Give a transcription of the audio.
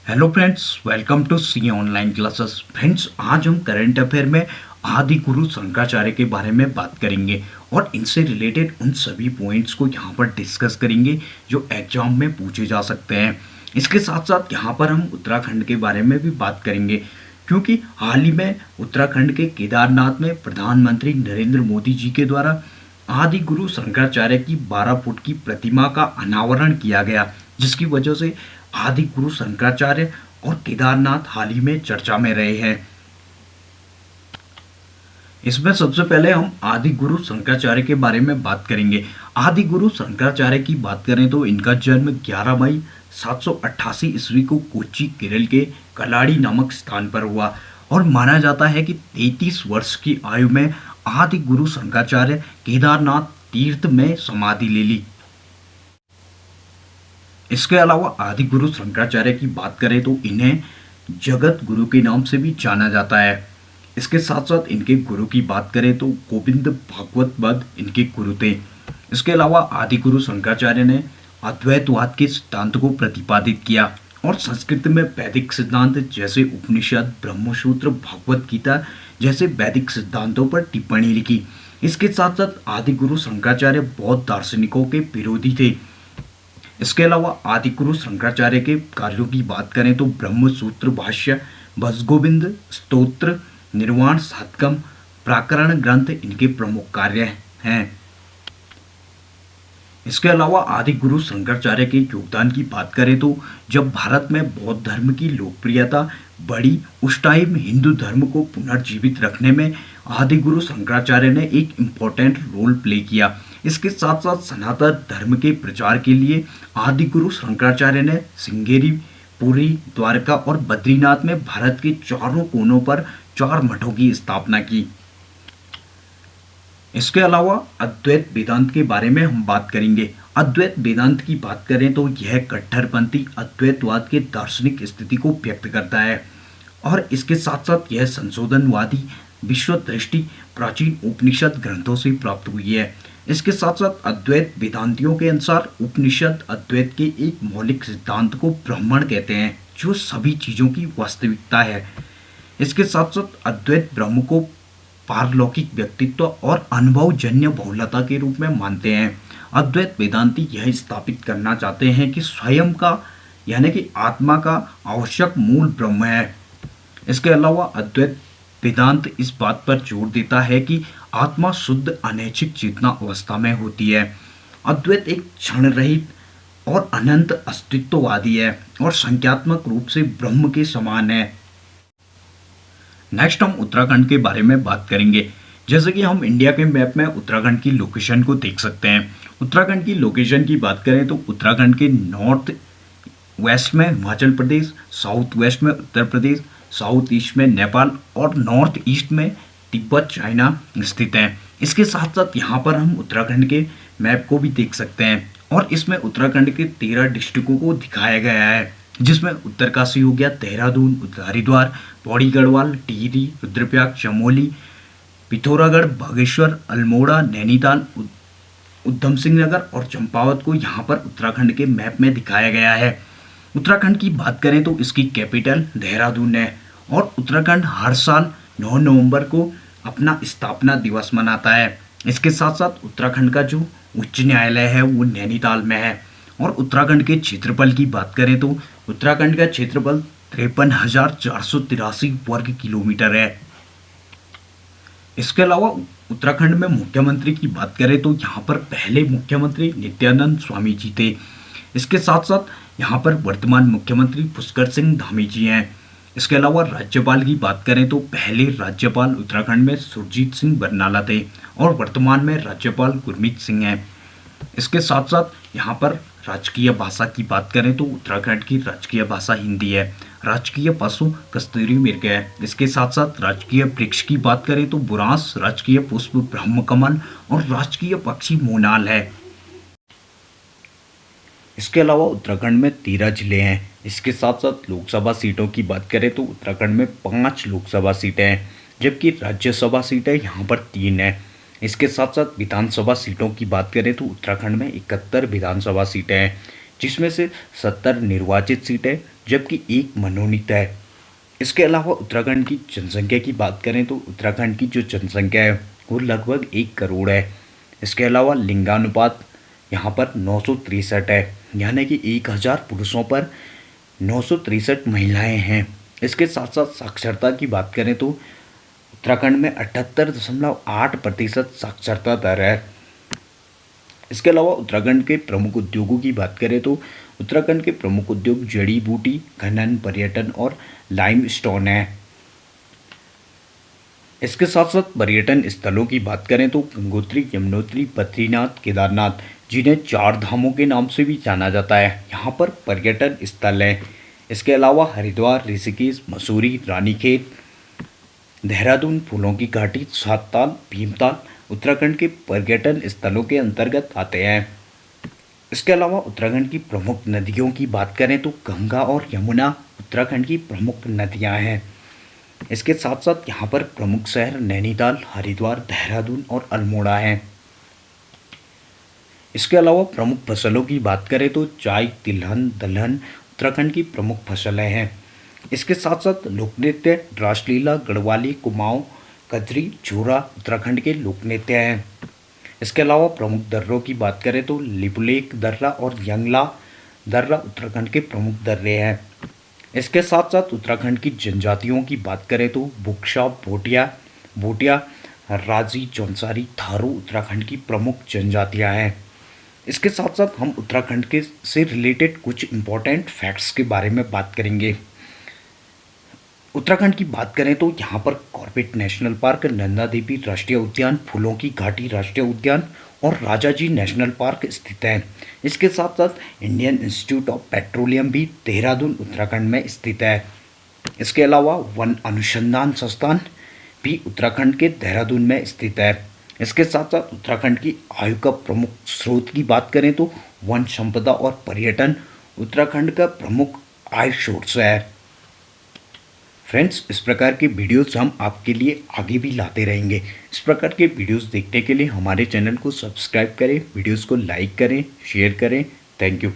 Hello friends, welcome to C online classes. Friends, आज हम current affair में आदि गुरु शंकराचार्य के बारे में बात करेंगे और इनसे रिलेटेड उन सभी पॉइंट्स को यहाँ पर डिस्कस करेंगे जो एग्जाम में पूछे जा सकते हैं। इसके साथ साथ यहाँ पर हम उत्तराखंड के बारे में भी बात करेंगे, क्योंकि हाल ही में उत्तराखंड के केदारनाथ में प्रधानमंत्री नरेंद्र मोदी जी के द्वारा आदि गुरु शंकराचार्य की 12 फुट की प्रतिमा का अनावरण किया गया, जिसकी वजह से आदि गुरु शंकराचार्य और केदारनाथ हाल ही में चर्चा में रहे हैं। इसमें सबसे पहले हम आदि गुरु शंकराचार्य के बारे में बात करेंगे। आदि गुरु शंकराचार्य की बात करें तो इनका जन्म 11 मई 788 ईस्वी को कोच्चि केरल के कलाड़ी नामक स्थान पर हुआ और माना जाता है कि 33 वर्ष की आयु में आदि गुरु शंकराचार्य केदारनाथ तीर्थ में समाधि ले ली। इसके अलावा आदि गुरु शंकराचार्य की बात करें तो इन्हें जगत गुरु के नाम से भी जाना जाता है। इसके साथ साथ इनके गुरु की बात करें तो गोविंद भागवत बद इनके गुरु थे। इसके अलावा आदि गुरु शंकराचार्य ने अद्वैतवाद के सिद्धांत को प्रतिपादित किया और संस्कृत में वैदिक सिद्धांत जैसे उपनिषद, ब्रह्मसूत्र, भगवत गीता जैसे वैदिक सिद्धांतों पर टिप्पणी लिखी। इसके साथ साथ आदि गुरु शंकराचार्य बौद्ध दार्शनिकों के विरोधी थे। इसके अलावा आदि गुरु शंकराचार्य के कार्यों की बात करें तो ब्रह्म सूत्र भाष्य, भजगोविंद स्तोत्र, निर्वाण सातकम, प्राकरण ग्रंथ इनके प्रमुख कार्य हैं। इसके अलावा आदि गुरु शंकराचार्य के योगदान की बात करें तो जब भारत में बौद्ध धर्म की लोकप्रियता बढ़ी, उस टाइम हिंदू धर्म को पुनर्जीवित रखने में आदि गुरु शंकराचार्य ने एक इम्पोर्टेंट रोल प्ले किया। इसके साथ साथ सनातन धर्म के प्रचार के लिए आदि गुरु शंकराचार्य ने श्रृंगेरी, पुरी, द्वारका और बद्रीनाथ में भारत के चारों कोनों पर 4 मठों की स्थापना की। इसके अलावा अद्वैत वेदांत के बारे में हम बात करेंगे। अद्वैत वेदांत की बात करें तो यह कट्टरपंथी अद्वैतवाद के दार्शनिक स्थिति को व्यक्त करता है और इसके साथ साथ यह संशोधनवादी विश्व दृष्टि प्राचीन उपनिषद ग्रंथों से प्राप्त हुई है। इसके साथ साथ अद्वैत वेदांतियों के अनुसार उपनिषद अद्वैत के एक मौलिक सिद्धांत को ब्रह्मण कहते हैं, जो सभी चीजों की वास्तविकता है। इसके साथ साथ अद्वैत ब्रह्म को पारलौकिक व्यक्तित्व और अनुभवजन्य बहुलता के रूप में मानते हैं। अद्वैत वेदांती यह स्थापित करना चाहते हैं कि स्वयं का यानी कि आत्मा का आवश्यक मूल ब्रह्म है। इसके अलावा अद्वैत वेदांत इस बात पर जोर देता है कि आत्मा शुद्ध अनैच्छिक चेतना अवस्था में होती है। अद्वैत एक क्षण रहित और अनंत अस्तित्ववादी है और संख्यात्मक रूप से ब्रह्म के समान है। नेक्स्ट हम उत्तराखंड के बारे में बात करेंगे। जैसे कि हम इंडिया के मैप में उत्तराखंड की लोकेशन को देख सकते हैं। उत्तराखंड की लोकेशन की बात करें तो उत्तराखंड के नॉर्थ वेस्ट में हिमाचल प्रदेश, साउथ वेस्ट में उत्तर प्रदेश, साउथ ईस्ट में नेपाल और नॉर्थ ईस्ट में तिब्बत चाइना स्थित है। इसके साथ साथ यहाँ पर हम उत्तराखंड के मैप को भी देख सकते हैं और इसमें उत्तराखंड के 13 डिस्ट्रिक्टों को दिखाया गया है, जिसमें उत्तरकाशी हो गया, देहरादून, हरिद्वार, पौड़ी गढ़वाल, टिहरी, रुद्रप्रयाग, चमोली, पिथौरागढ़, बागेश्वर, अल्मोड़ा, नैनीताल, उधम सिंह नगर और चंपावत को यहाँ पर उत्तराखंड के मैप में दिखाया गया है। उत्तराखंड की बात करें तो इसकी कैपिटल देहरादून है और उत्तराखंड हर साल 9 नवंबर को अपना स्थापना दिवस मनाता है। इसके साथ साथ उत्तराखंड का जो उच्च न्यायालय है वो नैनीताल में है। और उत्तराखंड के क्षेत्रफल की बात करें तो उत्तराखंड का क्षेत्रफल 53,483 वर्ग किलोमीटर है। इसके अलावा उत्तराखंड में मुख्यमंत्री की बात करें तो यहाँ पर पहले मुख्यमंत्री नित्यानंद स्वामी जी थे। इसके साथ साथ यहाँ पर वर्तमान मुख्यमंत्री पुष्कर सिंह धामी जी हैं। इसके अलावा राज्यपाल की बात करें तो पहले राज्यपाल उत्तराखंड में सुरजीत सिंह बरनाला थे और वर्तमान में राज्यपाल गुरमीत सिंह हैं। इसके साथ साथ यहाँ पर राजकीय भाषा की बात करें तो उत्तराखंड की राजकीय भाषा हिंदी है। राजकीय पशु कस्तूरी मृग है। इसके साथ साथ राजकीय वृक्ष की बात करें तो बुरांस, राजकीय पुष्प ब्रह्मकमल और राजकीय पक्षी मोनाल है। इसके अलावा उत्तराखंड में 13 जिले हैं। इसके साथ साथ लोकसभा सीटों की बात करें तो उत्तराखंड में 5 लोकसभा सीटें हैं, जबकि राज्यसभा सीटें यहाँ पर 3 हैं। इसके साथ साथ विधानसभा सीटों की बात करें तो उत्तराखंड में 71 विधानसभा सीटें हैं। जिसमें से 70 निर्वाचित सीटें जबकि एक मनोनीत है। इसके अलावा उत्तराखंड की जनसंख्या की बात करें तो उत्तराखंड की जो जनसंख्या है वो लगभग 1 करोड़ है। इसके अलावा लिंगानुपात यहाँ पर 963 है, यानी कि 1000 पुरुषों पर 963 महिलाएं हैं। इसके साथ साथ साक्षरता की बात करें तो उत्तराखंड में 78.8% साक्षरता दर है। इसके अलावा उत्तराखंड के प्रमुख उद्योगों की बात करें तो उत्तराखंड के प्रमुख उद्योग जड़ी बूटी, खनन, पर्यटन और लाइमस्टोन है। इसके साथ साथ पर्यटन स्थलों की बात करें तो गंगोत्री, यमुनोत्री, बद्रीनाथ, केदारनाथ, जिन्हें 4 धामों के नाम से भी जाना जाता है, यहाँ पर पर्यटन स्थल हैं। इसके अलावा हरिद्वार, ऋषिकेश, मसूरी, रानीखेत, देहरादून, फूलों की घाटी, सातताल, भीमताल उत्तराखंड के पर्यटन स्थलों के अंतर्गत आते हैं। इसके अलावा उत्तराखंड की प्रमुख नदियों की बात करें तो गंगा और यमुना उत्तराखंड की प्रमुख नदियां हैं। इसके साथ साथ यहाँ पर प्रमुख शहर नैनीताल, हरिद्वार, देहरादून और अल्मोड़ा हैं। इसके अलावा प्रमुख फसलों की बात करें तो चाय, तिलहन, दलहन उत्तराखंड की प्रमुख फसलें हैं। इसके साथ साथ लोक नृत्य, रासलीला, गढ़वाली, कुमाऊं, कजरी, झूरा उत्तराखंड के लोक नृत्य हैं। इसके अलावा प्रमुख दर्रों की बात करें तो लिपुलेख दर्रा और यंगला दर्रा उत्तराखंड के प्रमुख दर्रे हैं। इसके साथ साथ उत्तराखंड की जनजातियों की बात करें तो बुक्शा, भोटिया, राजी, जौनसारी, थारू उत्तराखंड की प्रमुख जनजातियां हैं। इसके साथ साथ हम उत्तराखंड के से रिलेटेड कुछ इम्पोर्टेंट फैक्ट्स के बारे में बात करेंगे। उत्तराखंड की बात करें तो यहाँ पर Corbett national park, Nanda Devi राष्ट्रीय उद्यान, फूलों की घाटी राष्ट्रीय उद्यान और राजाजी नेशनल पार्क स्थित हैं। इसके साथ साथ इंडियन इंस्टीट्यूट ऑफ पेट्रोलियम भी देहरादून उत्तराखंड में स्थित है। इसके अलावा वन अनुसंधान संस्थान भी उत्तराखंड के देहरादून में स्थित है। इसके साथ साथ उत्तराखंड की आय का प्रमुख स्रोत की बात करें तो वन संपदा और पर्यटन उत्तराखंड का प्रमुख आय सोर्स है। फ्रेंड्स, इस प्रकार के वीडियोस हम आपके लिए आगे भी लाते रहेंगे। इस प्रकार के वीडियोस देखने के लिए हमारे चैनल को सब्सक्राइब करें, वीडियोस को लाइक करें, शेयर करें। Thank you.